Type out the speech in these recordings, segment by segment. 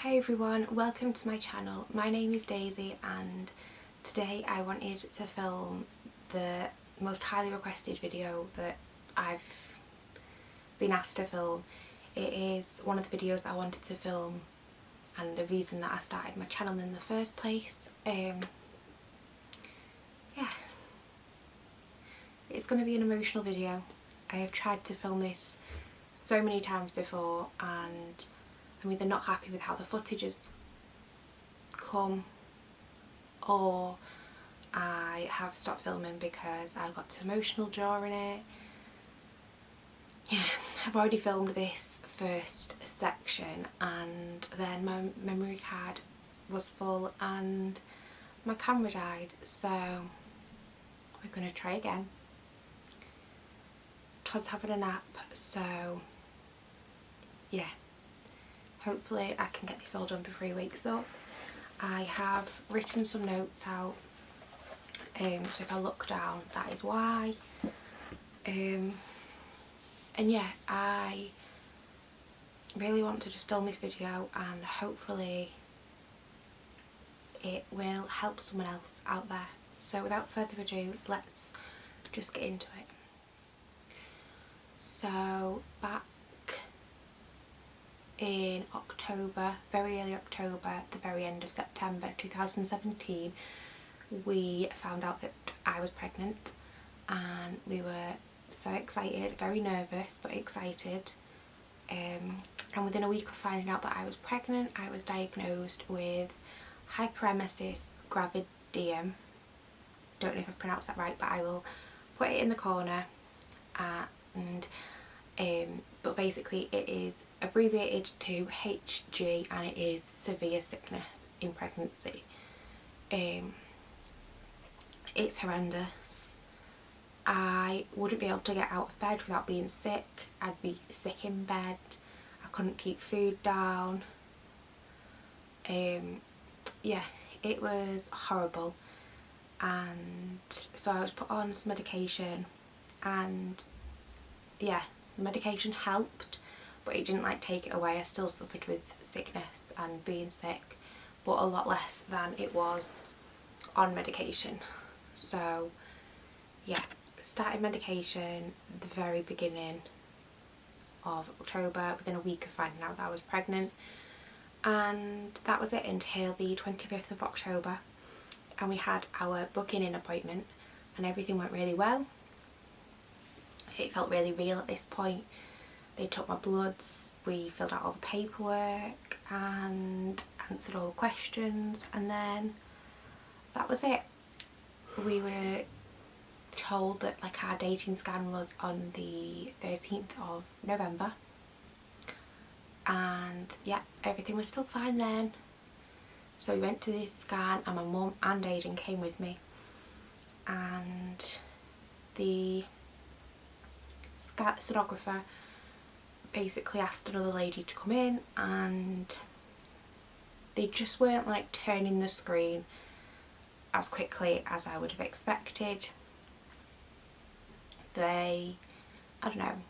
Hi everyone, welcome to my channel. My name is Daisy and today I wanted to film the most highly requested video that I've been asked to film. It is one of the videos I wanted to film and the reason that I started my channel in the first place. Yeah, it's going to be an emotional video. I have tried to film this so many times before and I'm either not happy with how the footage has come or I have stopped filming because I got too emotional during it. Yeah, I've already filmed this first section and then my memory card was full and my camera died, so we're going to try again. Todd's having a nap, so yeah. Hopefully I can get this all done before he wakes up. I have written some notes out, so if I look down that is why. And yeah, I really want to just film this video and hopefully it will help someone else out there. So without further ado, let's just get into it. So back in October, very early October, the very end of September 2017, we found out that I was pregnant and we were so excited, very nervous but excited, and within a week of finding out that I was pregnant I was diagnosed with hyperemesis gravidarum. Don't know if I've pronounced that right, but I will put it in the corner, but basically it is abbreviated to HG and it is severe sickness in pregnancy. It's horrendous. I wouldn't be able to get out of bed without being sick. I'd be sick in bed. I couldn't keep food down. Yeah, it was horrible, and so I was put on some medication and yeah, the medication helped but it didn't like take it away. I still suffered with sickness and being sick, but a lot less than it was on medication. So yeah, started medication at the very beginning of October, within a week of finding out that I was pregnant, and that was it until the 25th of October, and we had our booking in appointment and everything went really well. It felt really real at this point. They took my bloods, we filled out all the paperwork and answered all the questions, and then that was it. We were told that like our dating scan was on the 13th of November, and yeah, everything was still fine then. So we went to this scan and my mum and Aiden came with me, and the sonographer basically asked another lady to come in and they just weren't like turning the screen as quickly as I would have expected. I don't know,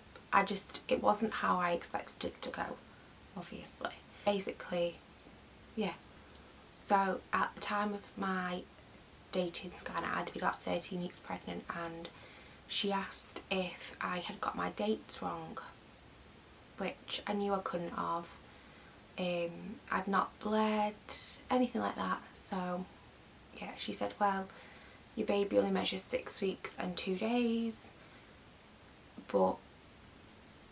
it wasn't how I expected it to go, obviously. Basically, yeah. So at the time of my dating scan I had been about 13 weeks pregnant and she asked if I had got my dates wrong, which I knew I couldn't have. I'd not bled, anything like that. So yeah, she said, well, your baby only measures 6 weeks and 2 days, but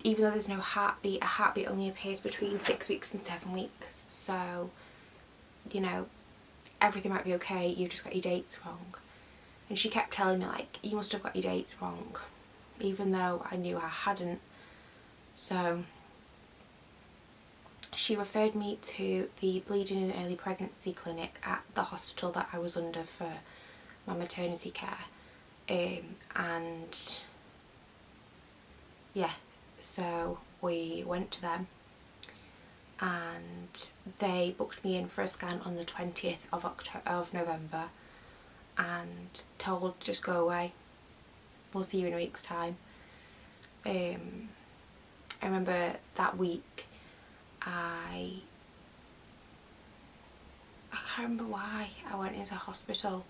even though there's no heartbeat, a heartbeat only appears between 6 weeks and 7 weeks, so you know, everything might be okay, you've just got your dates wrong. And she kept telling me like, you must have got your dates wrong, even though I knew I hadn't. So she referred me to the bleeding and early pregnancy clinic at the hospital that I was under for my maternity care, and yeah, so we went to them and they booked me in for a scan on the 20th of November and told, just go away, we'll see you in a week's time. I remember that week I can't remember why I went into hospital,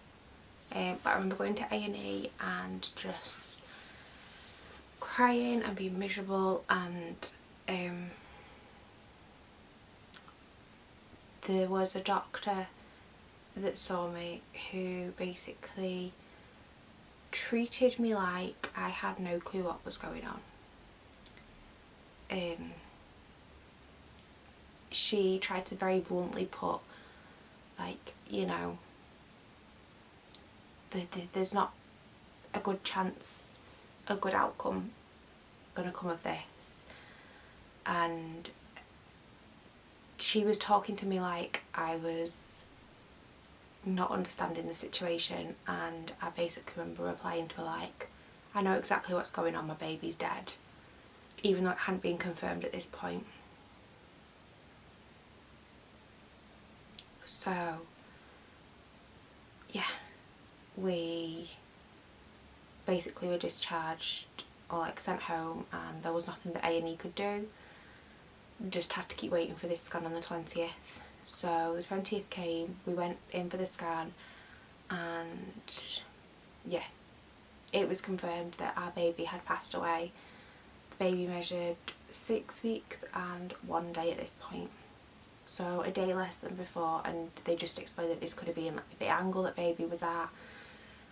but I remember going to A&E and just crying and being miserable, and there was a doctor that saw me who basically treated me like I had no clue what was going on. She tried to very bluntly put, like, you know, there's not a good chance, a good outcome gonna come of this, and she was talking to me like I was not understanding the situation, and I basically remember replying to her like, I know exactly what's going on, my baby's dead, even though it hadn't been confirmed at this point. So yeah, we basically were discharged, or like sent home, and there was nothing that A&E could do. Just had to keep waiting for this scan on the 20th. So the 20th came, we went in for the scan, and yeah, it was confirmed that our baby had passed away. The baby measured 6 weeks and 1 day at this point, so a day less than before, and they just explained that this could have been like the angle that baby was at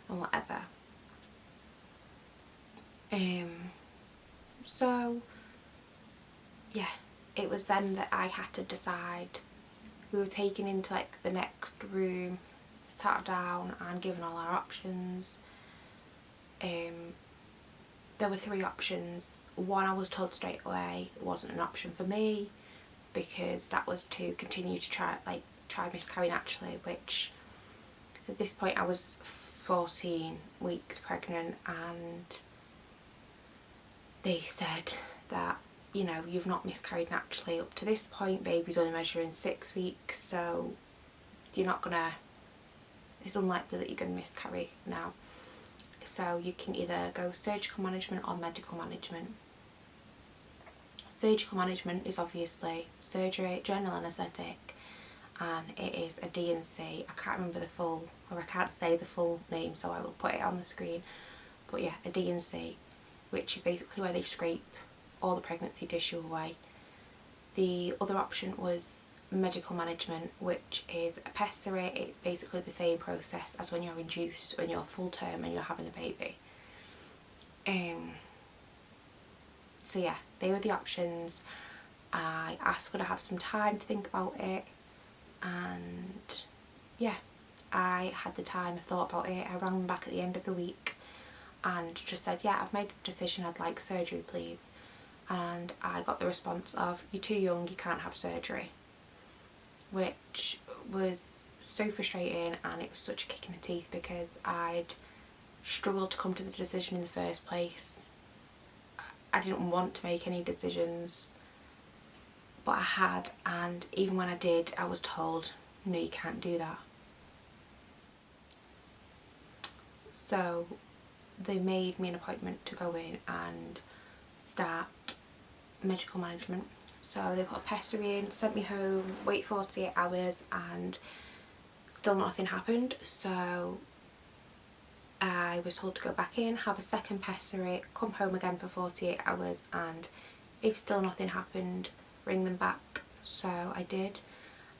and whatever. So yeah, it was then that I had to decide. We were taken into like the next room, sat down and given all our options. There were 3 options. One, I was told straight away wasn't an option for me, because that was to continue to try miscarry naturally, which at this point I was 14 weeks pregnant, and they said that, you know, you've not miscarried naturally up to this point, baby's only measuring 6 weeks, so you're not gonna, it's unlikely that you're gonna miscarry now. So you can either go surgical management or medical management. Surgical management is obviously surgery, general anaesthetic, and it is a D&C. I can't remember the full, or I can't say the full name, so I will put it on the screen. But yeah, a D&C, which is basically where they scrape all the pregnancy tissue away. The other option was medical management, which is a pessary. It's basically the same process as when you're induced, when you're full term and you're having a baby. So yeah, they were the options. I asked could I have some time to think about it, and yeah, I had the time, I thought about it. I rang them back at the end of the week and just said, yeah, I've made a decision, I'd like surgery please. And I got the response of, you're too young, you can't have surgery, which was so frustrating, and it was such a kick in the teeth because I'd struggled to come to the decision in the first place. I didn't want to make any decisions, but I had, and even when I did, I was told, no, you can't do that. So they made me an appointment to go in and start medical management. So they put a pessary in, sent me home, wait 48 hours, and still nothing happened. So I was told to go back in, have a second pessary, come home again for 48 hours, and if still nothing happened, ring them back. So I did,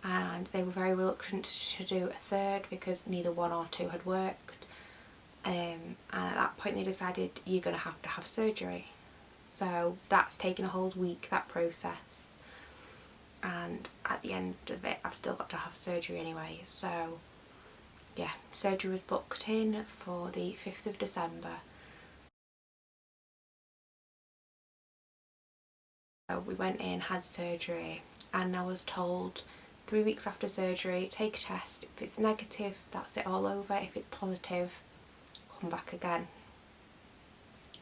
and they were very reluctant to do a third because neither 1 or 2 had worked. And at that point they decided, you're going to have surgery. So that's taken a whole week, that process, and at the end of it I've still got to have surgery anyway. So yeah, surgery was booked in for the 5th of December. So we went in, had surgery, and I was told 3 weeks after surgery, take a test. If it's negative, that's it, all over. If it's positive, come back again.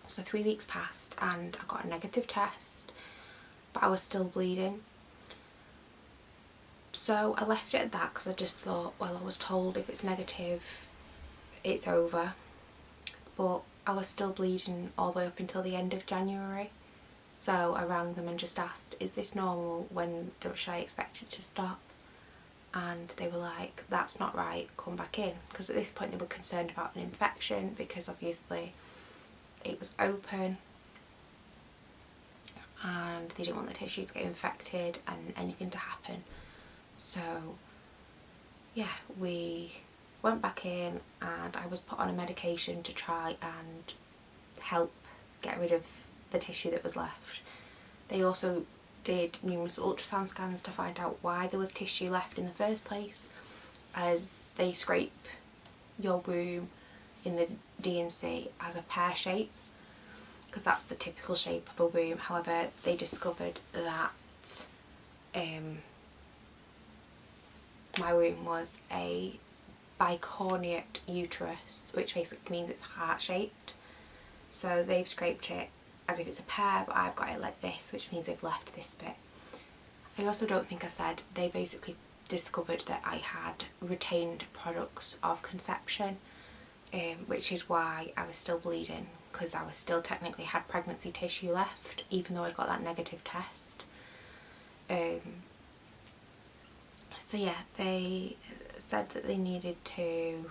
So 3 weeks passed and I got a negative test, but I was still bleeding. So I left it at that because I just thought, well, I was told if it's negative, it's over. But I was still bleeding all the way up until the end of January. So I rang them and just asked, is this normal? When should I expect it to stop? and they were like, that's not right, come back in, because at this point they were concerned about an infection because obviously it was open and they didn't want the tissue to get infected and anything to happen. So yeah, we went back in and I was put on a medication to try and help get rid of the tissue that was left. They also did numerous ultrasound scans to find out why there was tissue left in the first place, as they scrape your womb in the D&C as a pear shape, because that's the typical shape of a womb. However, they discovered that my womb was a bicornuate uterus, which basically means it's heart-shaped. So they've scraped it as if it's a pear, but I've got it like this, which means they've left this bit. I also don't think I said, they basically discovered that I had retained products of conception, which is why I was still bleeding, because I was still technically had pregnancy tissue left, even though I got that negative test. So yeah, they said that they needed to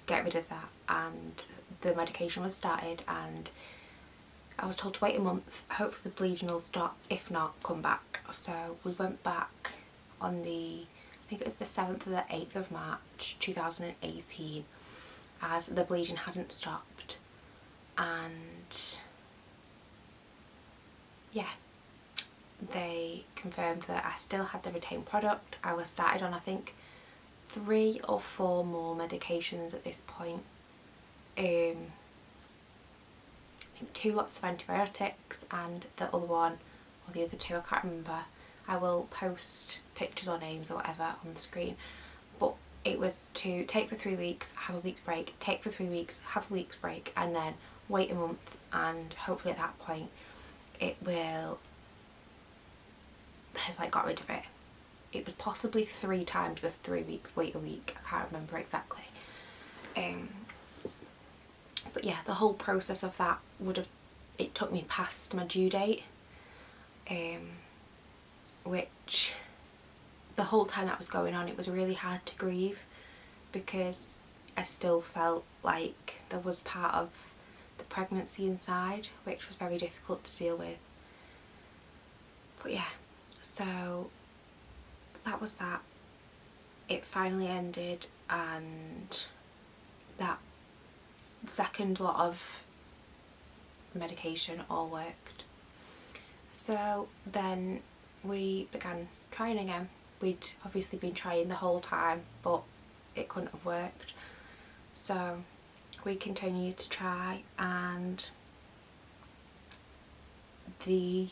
get rid of that, and the medication was started, and I was told to wait a month, hopefully the bleeding will stop, if not, come back. So we went back on the, I think it was the 7th or the 8th of March 2018, as the bleeding hadn't stopped, and yeah, they confirmed that I still had the retained product. I was started on, I think, 3 or 4 more medications at this point. I think 2 lots of antibiotics, and the other one, or the other 2, I can't remember. I will post pictures or names or whatever on the screen. But it was to take for 3 weeks, have a week's break, take for 3 weeks, have a week's break, and then wait a month, and hopefully at that point it will have like got rid of it. It was possibly 3 times the 3 weeks, wait a week, I can't remember exactly. But yeah, the whole process of that it took me past my due date, which the whole time that was going on, it was really hard to grieve, because I still felt like there was part of the pregnancy inside, which was very difficult to deal with. But yeah, so that was that. It finally ended, and that second lot of medication all worked. So then we began trying again. We'd obviously been trying the whole time, but it couldn't have worked. So we continued to try, and the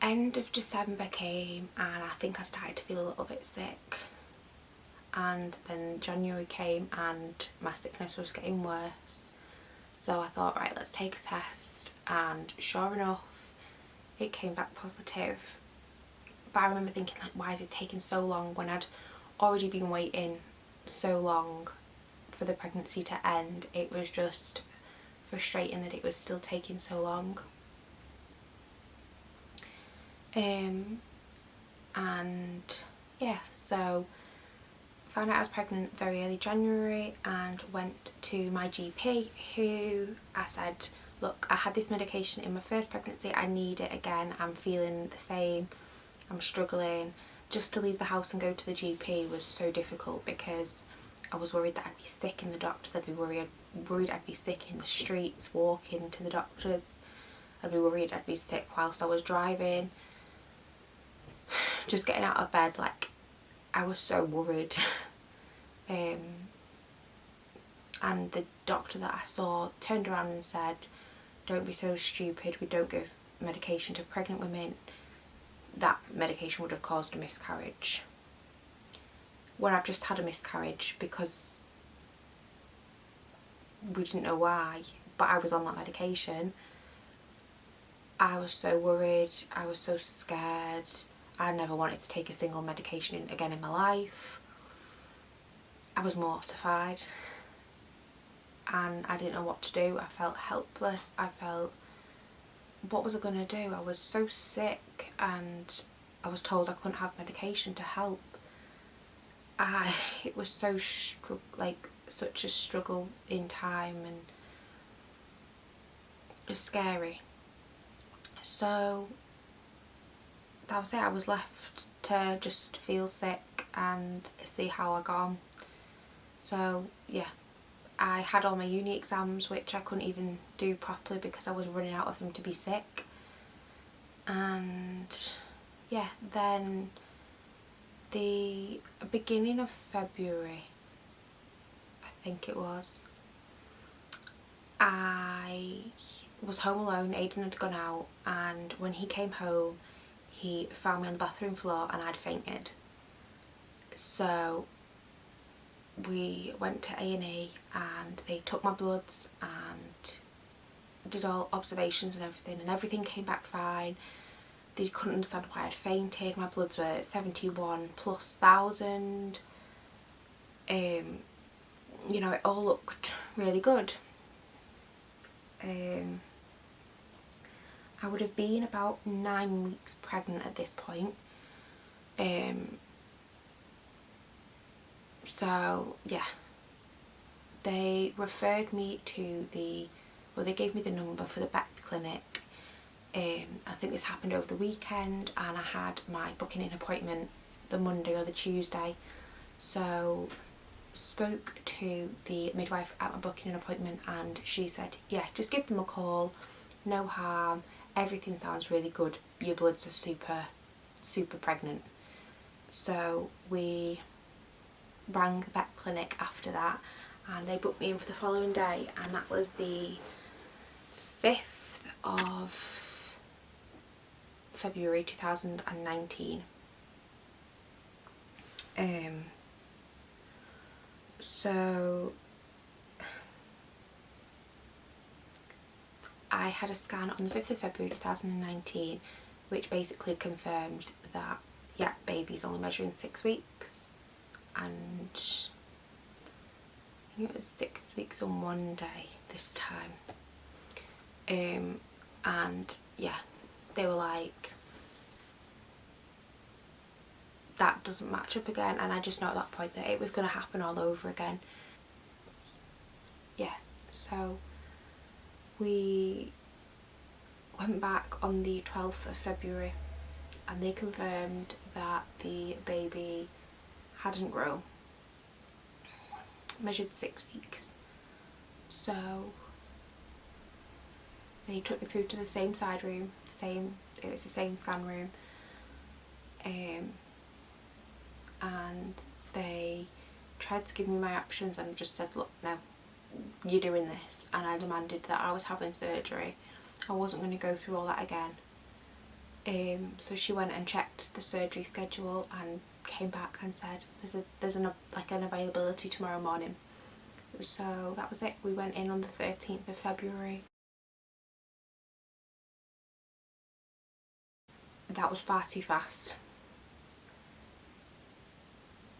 end of December came, and I think I started to feel a little bit sick, and then January came and my sickness was getting worse. So I thought, right, let's take a test, and sure enough it came back positive. But I remember thinking, like, why is it taking so long when I'd already been waiting so long for the pregnancy to end? It was just frustrating that it was still taking so long. And yeah, so found out I was pregnant very early January and went to my GP, who I said, look, I had this medication in my first pregnancy, I need it again, I'm feeling the same, I'm struggling. Just to leave the house and go to the GP was so difficult, because I was worried that I'd be sick in the doctors, I'd be worried I'd be sick in the streets walking to the doctors, I'd be worried I'd be sick whilst I was driving, just getting out of bed, like, I was so worried. And the doctor that I saw turned around and said, don't be so stupid, we don't give medication to pregnant women, that medication would have caused a miscarriage. When I've just had a miscarriage because we didn't know why, but I was on that medication. I was so worried, I was so scared, I never wanted to take a single medication again in my life. I was mortified, and I didn't know what to do. I felt helpless. I felt, what was I going to do? I was so sick, and I was told I couldn't have medication to help. It was so such a struggle in time, and it's scary. So that was it. I was left to just feel sick and see how I got on. So yeah, I had all my uni exams, which I couldn't even do properly because I was running out of them to be sick. And yeah, then the beginning of February, I think it was, I was home alone. Aidan had gone out, and when he came home he found me on the bathroom floor and I'd fainted. So we went to A&E and they took my bloods and did all observations and everything came back fine. They couldn't understand why I'd fainted. My bloods were 71 plus 1,000. You know, it all looked really good. I would have been about 9 weeks pregnant at this point. So yeah, they referred me to they gave me the number for the vet clinic. I think this happened over the weekend, and I had my booking in appointment the Monday or the Tuesday. So spoke to the midwife at my booking in appointment, and she said, yeah, just give them a call, no harm, everything sounds really good, your bloods are super pregnant. So we rang the vet clinic after that and they booked me in for the following day, and that was the 5th of February 2019. So I had a scan on the 5th of February 2019, which basically confirmed that, yeah, baby's only measuring 6 weeks, and I think it was 6 weeks and 1 day this time. And yeah, they were like, that doesn't match up again, and I just know at that point that it was going to happen all over again. Yeah, so we went back on the 12th of February and they confirmed that the baby hadn't grown, measured 6 weeks. So they took me through to the same side room, it was the same scan room, and they tried to give me my options and just said, look, no, you're doing this. And I demanded that I was having surgery. I wasn't going to go through all that again. So she went and checked the surgery schedule and came back and said there's an availability tomorrow morning. So that was it. We went in on the 13th of February. That was far too fast.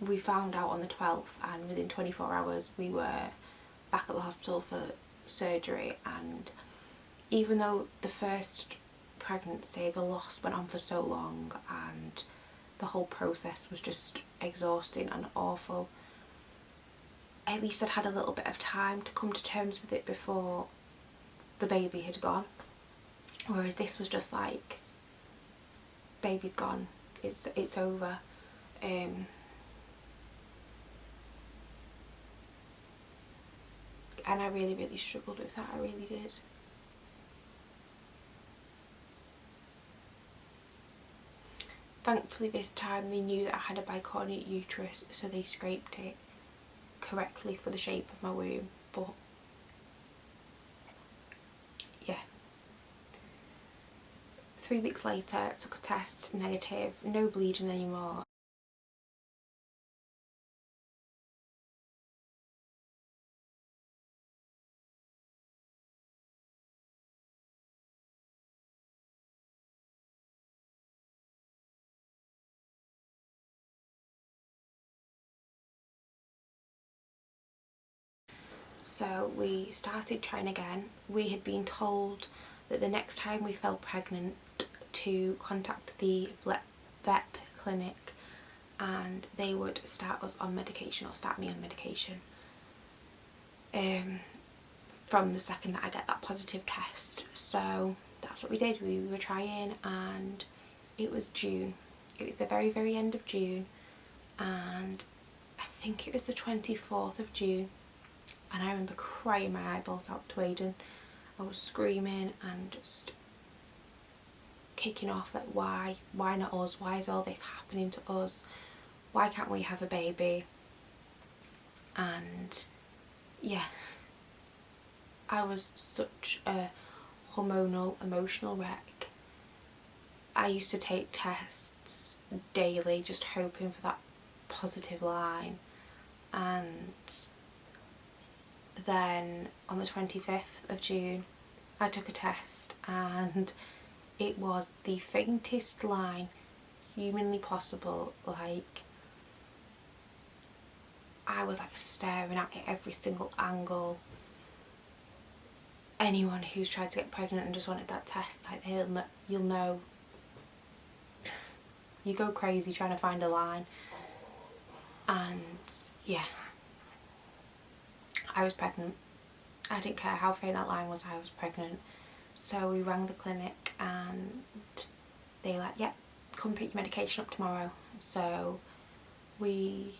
We found out on the 12th, and within 24 hours we were back at the hospital for surgery. And even though the first pregnancy, the loss went on for so long and the whole process was just exhausting and awful, at least I'd had a little bit of time to come to terms with it before the baby had gone. Whereas this was just like, baby's gone, it's over. And I really struggled with that, I really did. Thankfully this time they knew that I had a bicornuate uterus, so they scraped it correctly for the shape of my womb. But yeah, 3 weeks later took a test, negative, no bleeding anymore. So we started trying again. We had been told that the next time we fell pregnant to contact the vet clinic, and they would start us on medication, or start me on medication, from the second that I get that positive test. So that's what we did. We were trying, and it was June. It was the very, very end of June, and I think it was the 24th of June, and I remember crying my eyeballs out to Aidan. I was screaming and just kicking off, like, why not us? Why is all this happening to us? Why can't we have a baby? And yeah, I was such a hormonal, emotional wreck. I used to take tests daily, just hoping for that positive line, and then on the 25th of June I took a test, and it was the faintest line humanly possible. Like, I was like staring at it every single angle. Anyone who's tried to get pregnant and just wanted that test, like, you'll know, you go crazy trying to find a line. And yeah, I was pregnant. I didn't care how faint that line was, I was pregnant. So we rang the clinic, and they were like, yep, come pick your medication up tomorrow. So we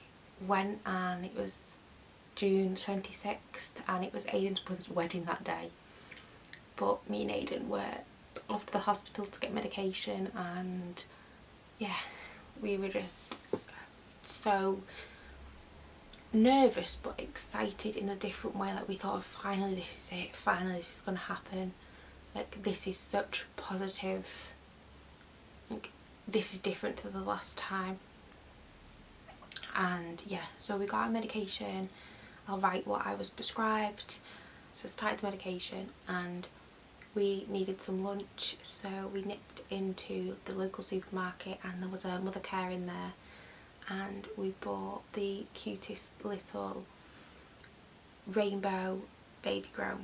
went, and it was June 26th, and it was Aidan's brother's wedding that day. But me and Aidan were off to the hospital to get medication, and yeah, we were just so nervous but excited in a different way. Like, we thought, finally this is it, finally this is going to happen. Like, this is such positive, like, this is different to the last time. And yeah, so we got our medication. I'll write what I was prescribed. So I started the medication, and we needed some lunch, so we nipped into the local supermarket, and there was a mother care in there, and we bought the cutest little rainbow baby grow,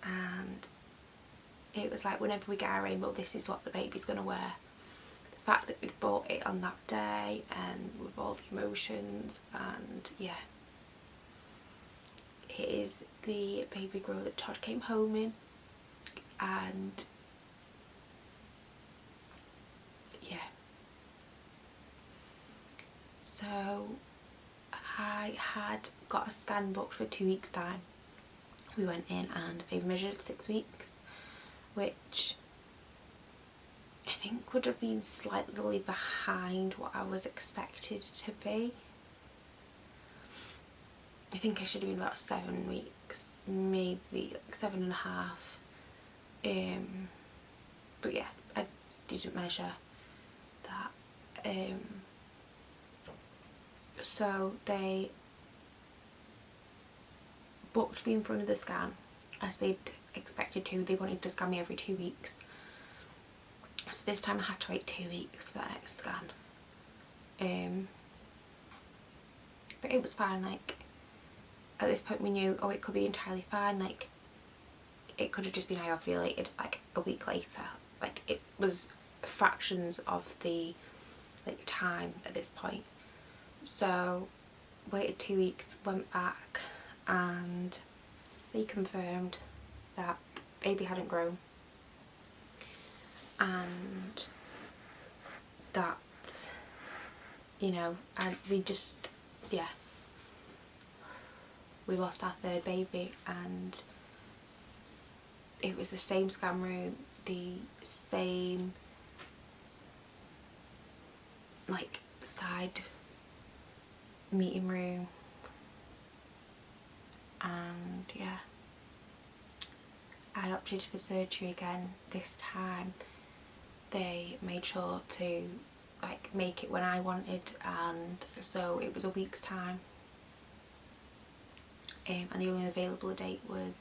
and it was like, whenever we get our rainbow, this is what the baby's going to wear. The fact that we'd bought it on that day, and with all the emotions, and yeah, it is the baby grow that Todd came home in. And yeah, so I had got a scan booked for 2 weeks time. We went in, and they measured 6 weeks, which I think would have been slightly behind what I was expected to be. I think I should have been about 7 weeks, maybe like 7.5. But yeah, I didn't measure that. So they booked me in front of the scan, as they'd expected to. They wanted to scan me every 2 weeks. So this time I had to wait 2 weeks for that next scan. But it was fine. Like, at this point we knew, oh, it could be entirely fine. Like, it could have just been I ovulated like a week later. Like, it was fractions of the like time at this point. So waited 2 weeks, went back, and they confirmed that baby hadn't grown, and that, you know, and we just, yeah, we lost our third baby. And it was the same scan room, the same like side meeting room, and yeah, I opted for surgery again. This time they made sure to like make it when I wanted, and so it was a week's time, and the only available date was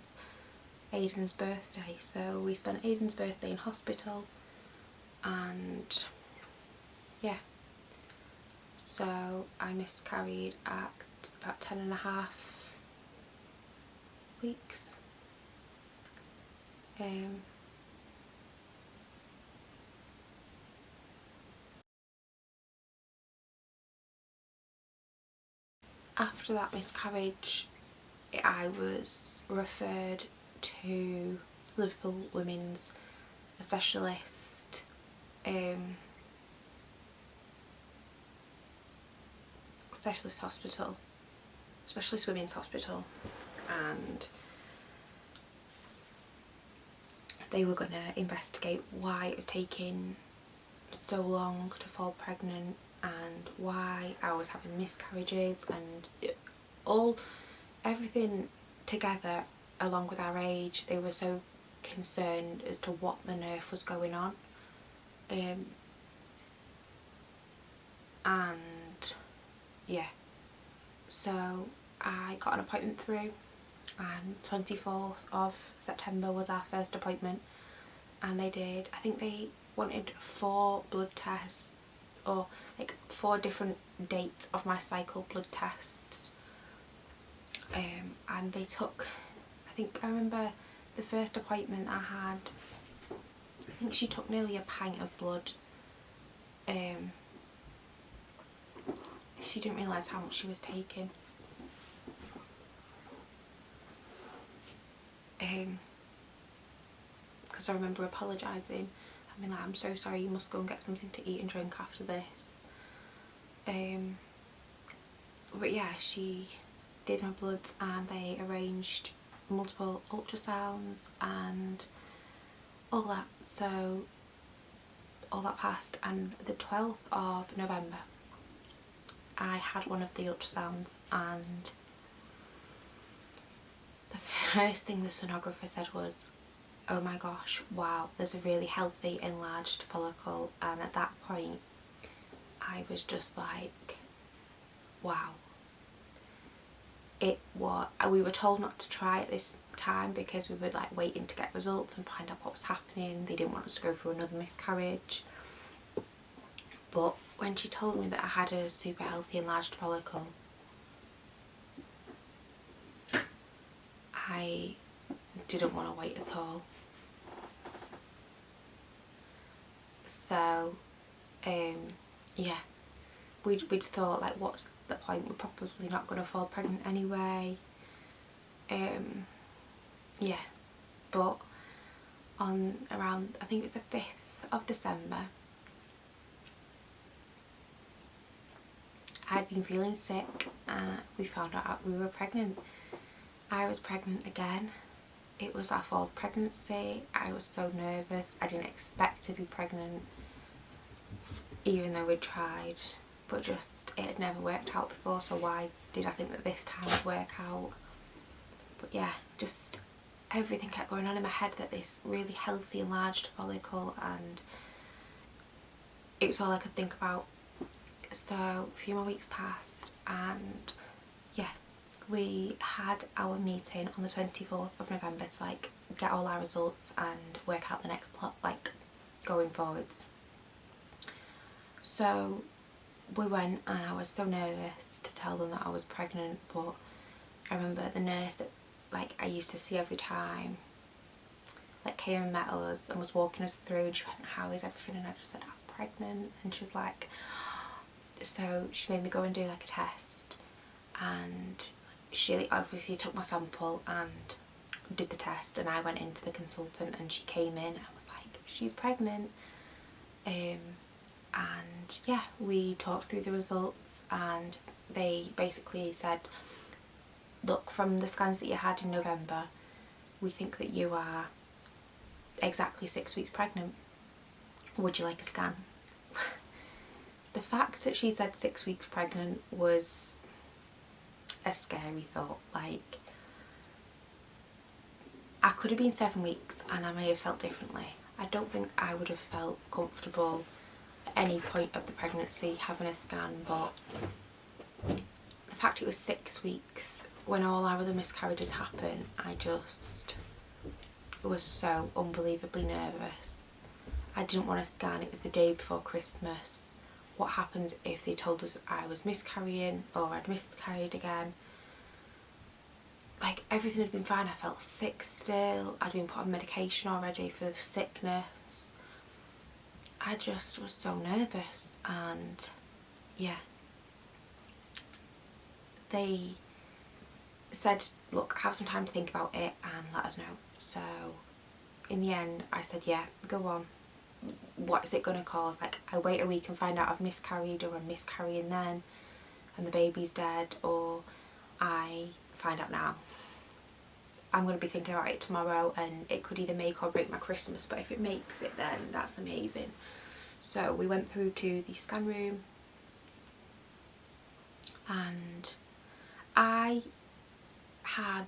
Aidan's birthday. So we spent Aidan's birthday in hospital, and yeah, so I miscarried at about 10.5 weeks. after that miscarriage, I was referred to Liverpool Women's, a specialist hospital, specialist women's hospital, and they were going to investigate why it was taking so long to fall pregnant and why I was having miscarriages and everything together, along with our age. They were so concerned as to what on earth was going on, and yeah, so I got an appointment through, and 24th of September was our first appointment, and I think they wanted 4 blood tests, or like 4 different dates of my cycle blood tests, and they took, I remember the first appointment I had, I think she took nearly a pint of blood. She didn't realise how much she was taking. Because I remember apologising. I mean, like, I'm so sorry, you must go and get something to eat and drink after this. But yeah, she did my bloods and they arranged multiple ultrasounds and all that. So all that passed, and the 12th of November I had one of the ultrasounds, and the first thing the sonographer said was, "Oh my gosh, wow, there's a really healthy enlarged follicle." And at that point I was just like, wow. We were told not to try at this time because we were like waiting to get results and find out what was happening. They didn't want us to go through another miscarriage. But when she told me that I had a super healthy enlarged follicle, I didn't want to wait at all. So yeah, we'd thought, like, what's the point, we're probably not going to fall pregnant anyway. Yeah, but on around, I think it was the 5th of December, I'd been feeling sick and we found out we were pregnant. I was pregnant again. It was our 4th pregnancy. I was so nervous. I didn't expect to be pregnant, even though we'd tried, but just it had never worked out before, so why did I think that this time would work out? But yeah, just everything kept going on in my head, that this really healthy enlarged follicle, and it was all I could think about. So a few more weeks passed, and yeah, we had our meeting on the 24th of November to like get all our results and work out the next plot, like going forwards. So we went, and I was so nervous to tell them that I was pregnant, but I remember the nurse that like I used to see every time, like, came and met us and was walking us through, and she went, "How is everything?" And I just said, "I'm pregnant." And she was like, so she made me go and do like a test, and she obviously took my sample and did the test, and I went into the consultant and she came in and was like, "She's pregnant." And yeah, we talked through the results, and they basically said, "Look, from the scans that you had in November, we think that you are exactly 6 weeks pregnant. Would you like a scan?" The fact that she said 6 weeks pregnant was a scary thought. Like, I could have been 7 weeks and I may have felt differently. I don't think I would have felt comfortable at any point of the pregnancy having a scan, but the fact it was 6 weeks when all our other miscarriages happened, I just was so unbelievably nervous. I didn't want a scan. It was the day before Christmas. What happens if they told us I was miscarrying or I'd miscarried again? Like, everything had been fine. I felt sick still. I'd been put on medication already for the sickness. I just was so nervous, and yeah. they said, look, have some time to think about it and let us know. So in the end I said, yeah, go on, what is it going to cause? Like, I wait a week and find out I've miscarried, or I'm miscarrying then and the baby's dead, or I find out now. I'm going to be thinking about it tomorrow and it could either make or break my Christmas, but if it makes it, then that's amazing. So we went through to the scan room and I had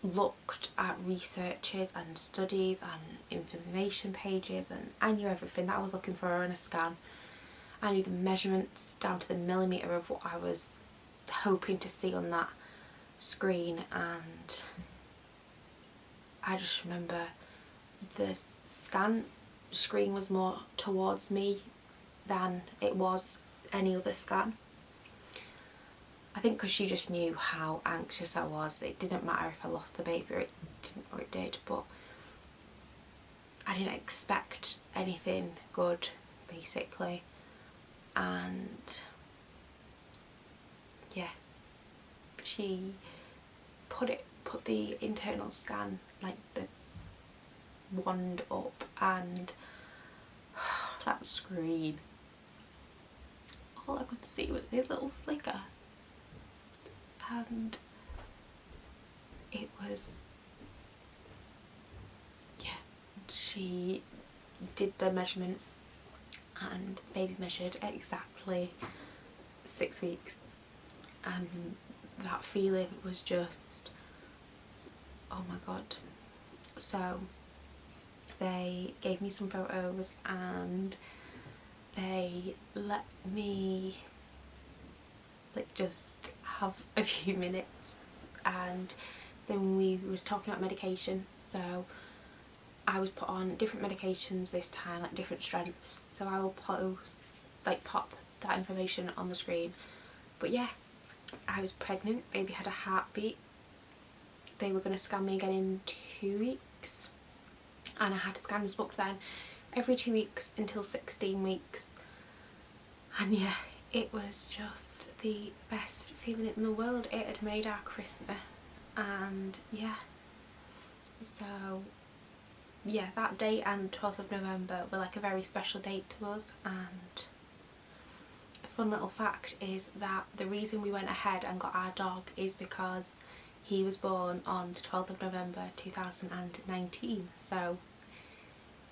looked at researches and studies and information pages, and I knew everything that I was looking for in a scan. I knew the measurements down to the millimetre of what I was hoping to see on that screen, and I just remember the scan screen was more towards me than it was any other scan. I think because she just knew how anxious I was. It didn't matter if I lost the baby, or it didn't, or it did, but I didn't expect anything good, basically. And yeah, she put the internal scan, like the wand up, and that screen, all I could see was this little flicker, and it was, yeah, she did the measurement and baby measured at exactly 6 weeks, and that feeling was just, oh my god. So they gave me some photos and they let me like just have a few minutes, and then we was talking about medication. So I was put on different medications this time, like different strengths, so I will pop that information on the screen. But yeah, I was pregnant, baby had a heartbeat. They were going to scan me again in 2 weeks, and I had scans booked then every 2 weeks until 16 weeks. And yeah, it was just the best feeling in the world. It had made our Christmas, and yeah, so yeah, that date and 12th of November were like a very special date to us. And a fun little fact is that the reason we went ahead and got our dog is because he was born on the 12th of November 2019. So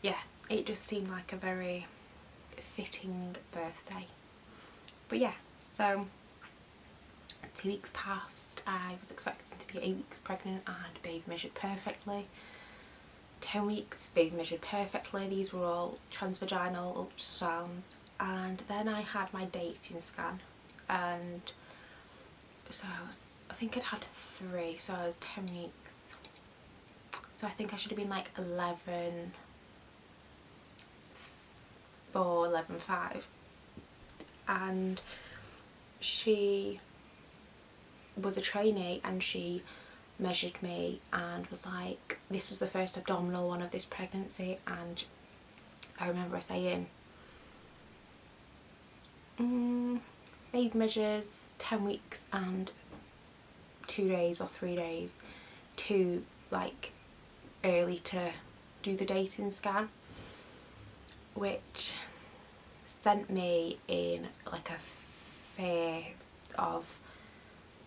yeah, it just seemed like a very fitting birthday. But yeah, so 2 weeks passed. I was expecting to be 8 weeks pregnant and baby measured perfectly. 10 weeks, baby measured perfectly. These were all transvaginal ultrasounds. And then I had my dating scan, and so I think I'd had 3, so I was 10 weeks. So I think I should have been like 11, 4, 11, 5. And she was a trainee and she measured me and was like, this was the first abdominal one of this pregnancy, and I remember her saying, baby measures 10 weeks and 2 days or 3 days too like early to do the dating scan, which sent me in like a fear of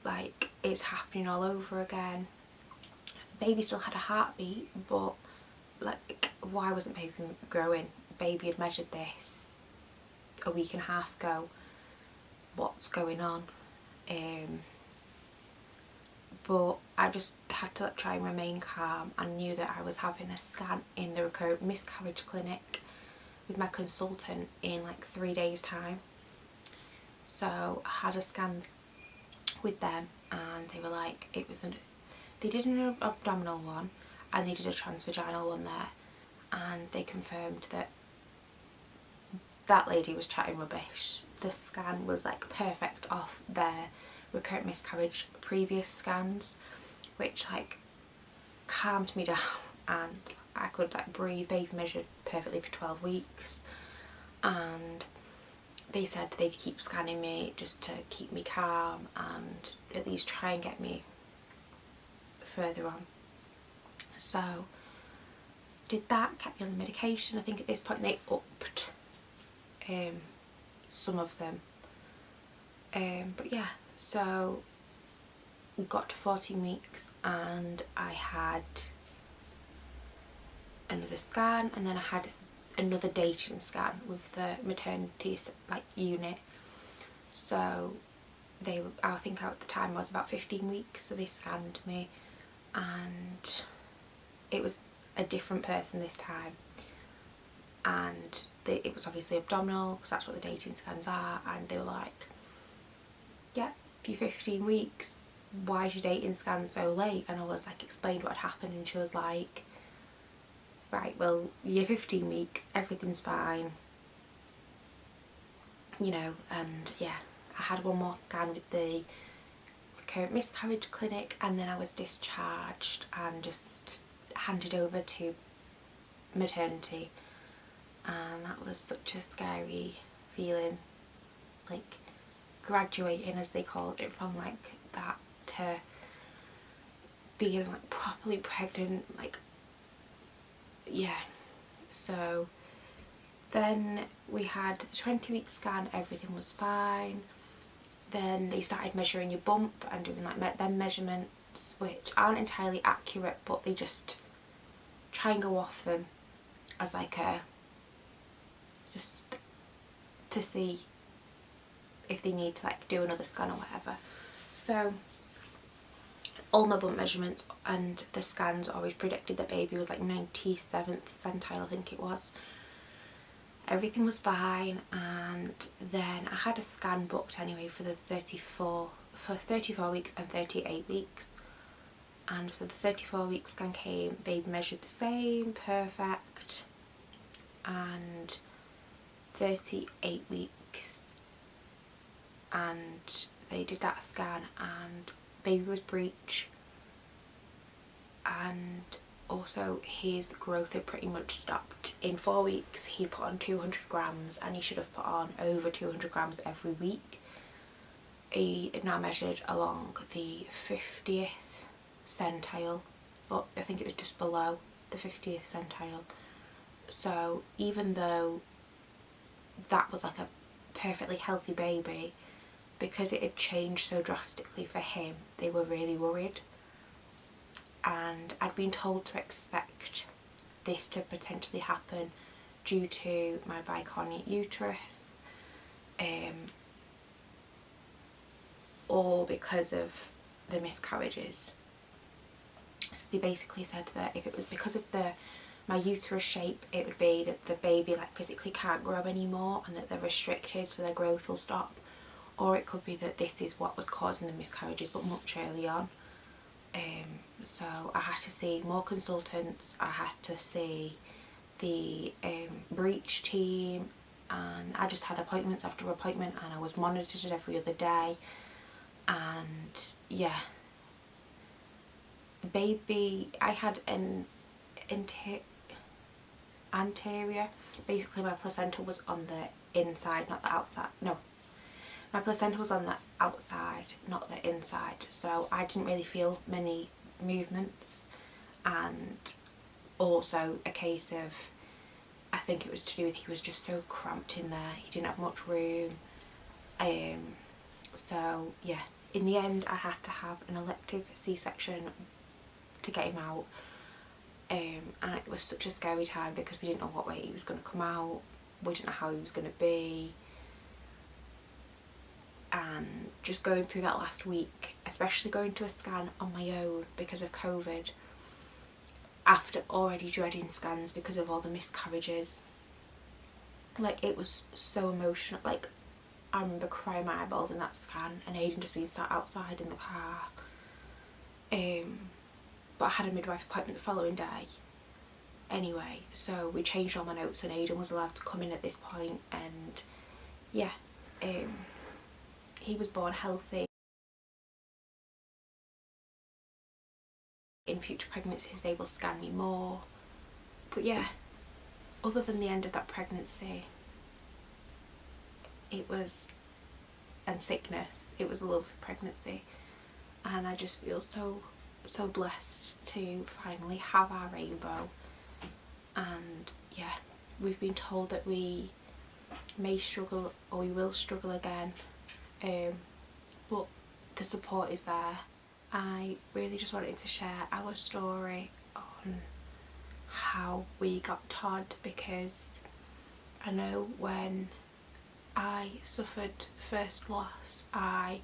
like it's happening all over again. Baby still had a heartbeat, but like, why wasn't baby growing? Baby had measured this a week and a half ago. What's going on? But I just had to try and remain calm. I knew that I was having a scan in the Recurrent Miscarriage clinic with my consultant in like 3 days time. So I had a scan with them and they were like, they did an abdominal one and they did a transvaginal one there, and they confirmed that that lady was chatting rubbish. The scan was like perfect off their recurrent miscarriage previous scans, which like calmed me down, and I could like breathe. Baby measured perfectly for 12 weeks, and they said they'd keep scanning me just to keep me calm and at least try and get me further on. So did that, kept me on the medication. I think at this point they upped some of them. But yeah, so we got to 14 weeks and I had another scan, and then I had another dating scan with the maternity unit. So they were, I think at the time I was about 15 weeks, so they scanned me and it was a different person this time, and it was obviously abdominal because that's what the dating scans are, and they were like, yeah, you're 15 weeks, why is your dating scan so late? And I was like, explained what had happened, and she was like, right, well, you're 15 weeks, everything's fine, you know. And yeah, I had one more scan with the Recurrent Miscarriage clinic, and then I was discharged and just handed over to maternity, and that was such a scary feeling, like graduating, as they called it, from like that to being like properly pregnant, like, yeah. So then we had the 20-week scan, everything was fine. Then they started measuring your bump and doing like them measurements, which aren't entirely accurate, but they just try and go off them as like a, just to see if they need to like do another scan or whatever. So all my bump measurements and the scans always predicted that baby was like 97th centile, I think it was. Everything was fine, and then I had a scan booked anyway for the 34 weeks and 38 weeks. And so the 34-week scan came, baby measured the same, perfect. And 38 weeks, and they did that scan, and baby was breech, and also his growth had pretty much stopped. In 4 weeks he put on 200 grams, and he should have put on over 200 grams every week. He now measured along the 50th centile, but I think it was just below the 50th centile. So even though that was like a perfectly healthy baby, because it had changed so drastically for him, they were really worried. And I'd been told to expect this to potentially happen due to my bicornuate uterus, or because of the miscarriages. So they basically said that if it was because of my uterus shape, it would be that the baby like physically can't grow anymore and that they're restricted, so their growth will stop, or it could be that this is what was causing the miscarriages, but much early on. So I had to see more consultants, I had to see the breech team, and I just had appointments after appointment, and I was monitored every other day. And yeah, baby, I had an anterior, basically my placenta was on the inside, not the outside. No, my placenta was on the outside, not the inside, so I didn't really feel many movements. And also a case of, I think it was to do with he was just so cramped in there, he didn't have much room. So yeah, in the end I had to have an elective C-section to get him out. And it was such a scary time because we didn't know what way he was going to come out, we didn't know how he was going to be. And just going through that last week, especially going to a scan on my own because of COVID, after already dreading scans because of all the miscarriages, like it was so emotional. Like I remember crying my eyeballs in that scan, and Aidan just being sat outside in the car. But I had a midwife appointment the following day anyway, so we changed all my notes and Aidan was allowed to come in at this point. And yeah, he was born healthy. In future pregnancies they will scan me more. But yeah, other than the end of that pregnancy, it was, and sickness, it was a lovely pregnancy, and I just feel so blessed to finally have our rainbow. And yeah, we've been told that we may struggle, or we will struggle again, but the support is there. I really just wanted to share our story on how we got Todd, because I know when I suffered first loss, I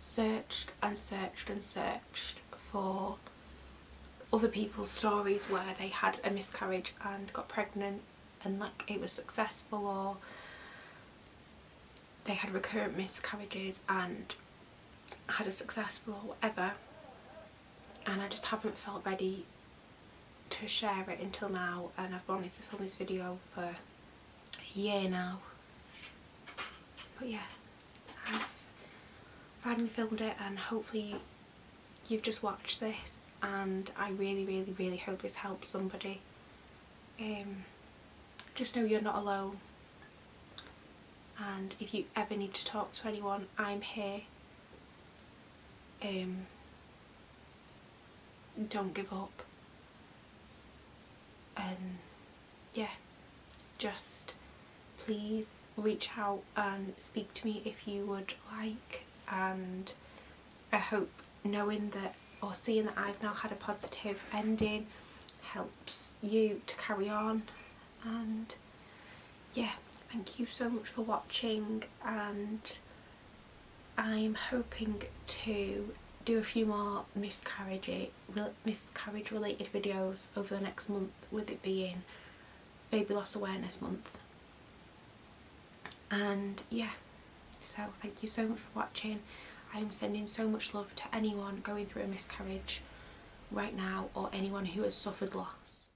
searched and searched and searched for other people's stories where they had a miscarriage and got pregnant and like it was successful, or they had recurrent miscarriages and had a successful, or whatever, and I just haven't felt ready to share it until now. And I've wanted to film this video for a year now, but yeah, I've finally filmed it, and hopefully you've just watched this, and I really hope this helps somebody. Just know you're not alone, and if you ever need to talk to anyone, I'm here. Don't give up, and yeah, just please reach out and speak to me if you would like. And I hope knowing that, or seeing that I've now had a positive ending, helps you to carry on. And yeah, thank you so much for watching, and I'm hoping to do a few more miscarriage related videos over the next month, with it being Baby Loss Awareness Month. And yeah, so thank you so much for watching. I am sending so much love to anyone going through a miscarriage right now, or anyone who has suffered loss.